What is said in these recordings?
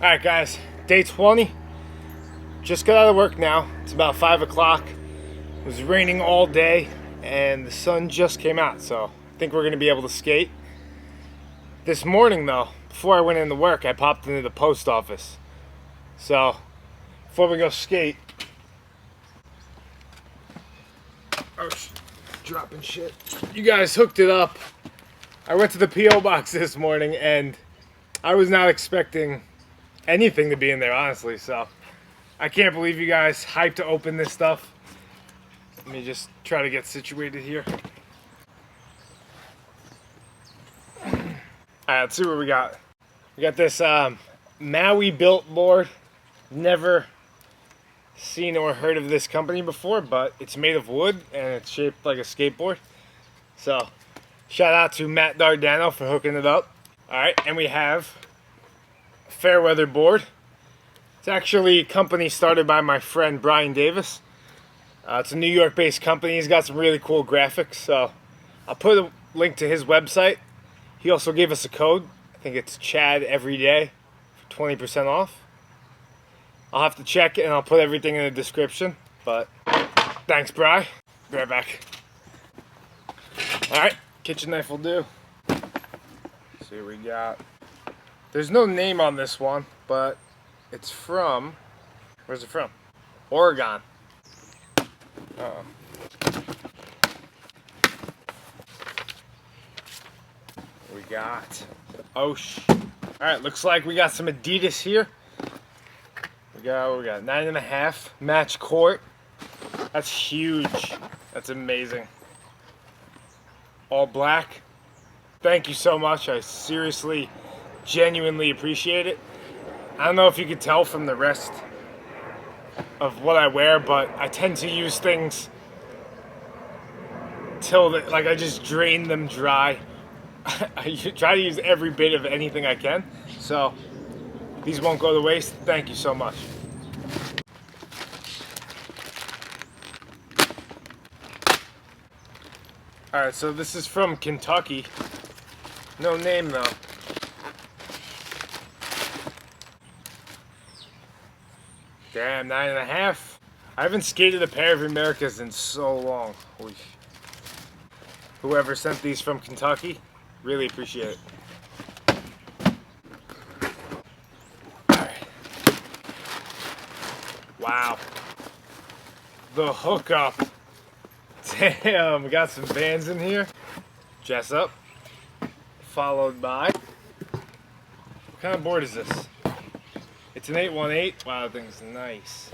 Alright guys, day 20. Just got out of work now. It's about 5 o'clock. It was raining all day and the sun just came out, so I think we're going to be able to skate. This morning though, before I went into work, I popped into the post office. So, before we go skate... Oh, dropping shit. You guys hooked it up. I went to the P.O. box this morning and I was not expecting anything to be in there, honestly, so I can't believe you guys hyped to open this stuff. Let me just try to get situated here. Alright, let's see what we got. We got this Maui built board. Never seen or heard of this company before, but it's made of wood and it's shaped like a skateboard. So, shout out to Matt Dardano for hooking it up. Alright, and we have Fairweather board. It's actually a company started by my friend Brian Davis. It's a New York based company. He's got some really cool graphics, so I'll put a link to his website. He also gave us a code. I think it's Chad every day for 20% off. I'll have to check it and I'll put everything in the description, but thanks, Bri. Be right back. Alright, kitchen knife will do. Let's see what we got. There's no name on this one, but it's from, where's it from? Oregon. Uh-oh. We got Osh. Alright, looks like we got some Adidas here. We got 9.5 match court. That's huge. That's amazing. All black. Thank you so much. I seriously, genuinely appreciate it. I don't know if you could tell from the rest of what I wear, but I tend to use things till I just drain them dry. I try to use every bit of anything I can, so these won't go to waste. Thank you so much. Alright, so this is from Kentucky. No name though. Damn, 9.5. I haven't skated a pair of Americas in so long. Whoever sent these from Kentucky, really appreciate it. Alright. Wow. The hookup. Damn, we got some Vans in here. Jess up. Followed by... What kind of board is this? It's an 818. Wow, that thing's nice.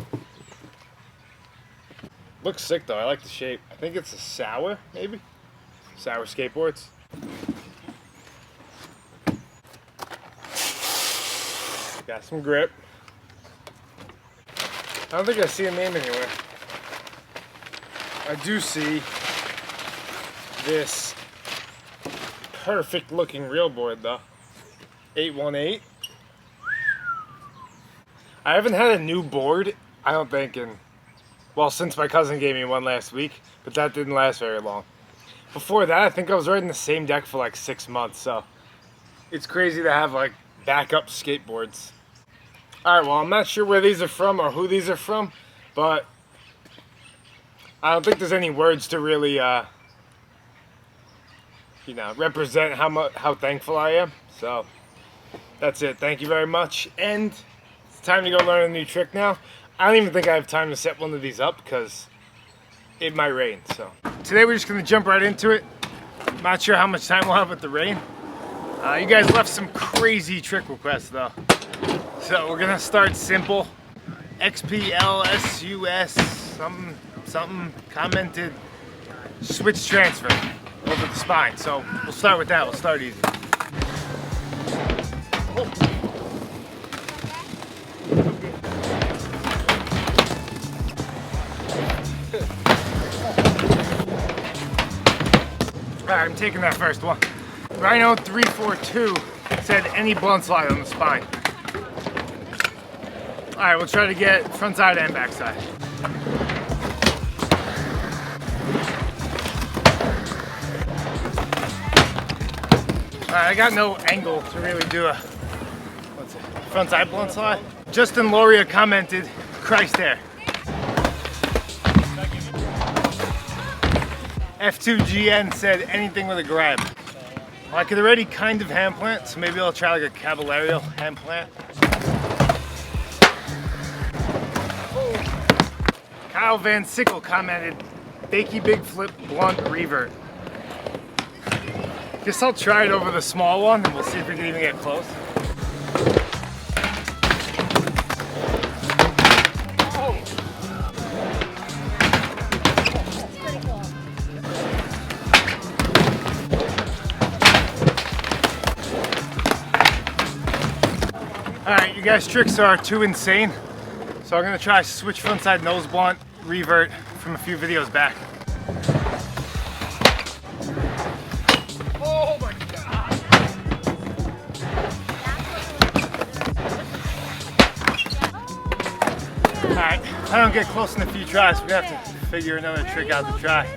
Looks sick though. I like the shape. I think it's a Sour, maybe? Sour skateboards. Got some grip. I don't think I see a name anywhere. I do see this perfect looking real board though. 818. I haven't had a new board, I don't think, since my cousin gave me one last week, but that didn't last very long. Before that, I think I was riding the same deck for like 6 months, so it's crazy to have like backup skateboards. Alright, well, I'm not sure where these are from or who these are from, but I don't think there's any words to really, represent how thankful I am. So, that's it. Thank you very much, and it's time to go learn a new trick now. I don't even think I have time to set one of these up because it might rain. So today we're just going to jump right into it. I'm not sure how much time we'll have with the rain. You guys left some crazy trick requests though. So we're going to start simple. XPLSUS something commented switch transfer over the spine. So we'll start with that. We'll start easy. Oh. Alright, I'm taking that first one. Rhino 342 said any blunt slide on the spine. Alright, we'll try to get front side and back side. Alright, I got no angle to really do a what's it? Frontside blunt slide. Justin Loria commented, Christ there. F2GN said anything with a grab. Well, I could already kind of hand plant, so maybe I'll try like a Caballero hand plant. Kyle Van Sickle commented, Bakey Big Flip Blunt Revert. Guess I'll try it over the small one and we'll see if we can even get close. Alright, you guys' tricks are too insane. So I'm gonna try switch frontside nose blunt revert from a few videos back. Oh my god! Alright, if I don't get close in a few tries, we're gonna have to figure another trick out to try.